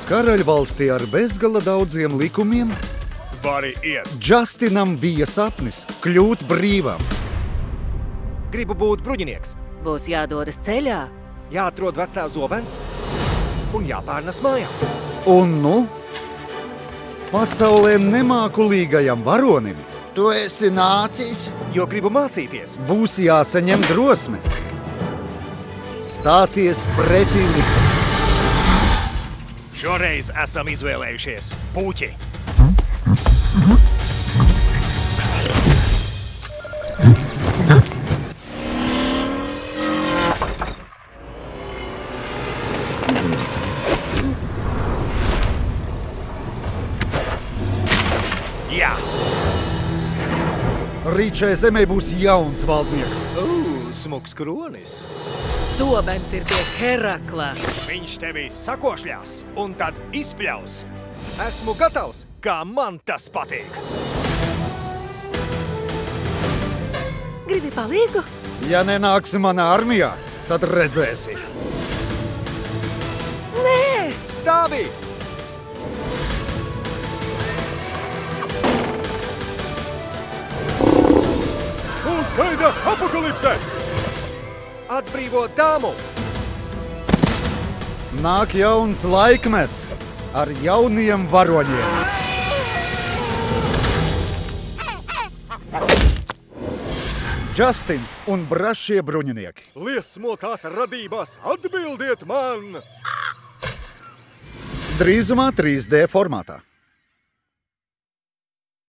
Karaļvalstī ar bezgala daudziem likumiem Vari iet. Justinam bija sapnis kļūt brīvam. Gribu būt bruģinieks. Būs jādodas ceļā. Jāatrod vectēva zobens un jāpārnes mājās. Un nu, pasaulē nemākulīgajam varonim Tu esi nācis? Jo gribu mācīties. būs jāsaņem drosme. Stāties pretī likumam. Šoreiz esam izvēlējušies puķi. Jā. Rīt šai zemē būs jauns valdnieks. Smuks kronis. Zobens ir pie Herakla. Viņš tevi sakošļās un tad izpļaus. Esmu gatavs, kā man tas patīk. Gribi palīgu? Ja nenāksi manā armijā, tad redzēsi. Nē! Stāvi! Mūs gaida apokalipse! Atbrīvot dāmu! Nāk jauns laikmets ar jauniem varoņiem. Justins un brašie bruņinieki. Liesmotās radībās atbildiet man! Drīzumā 3D formātā.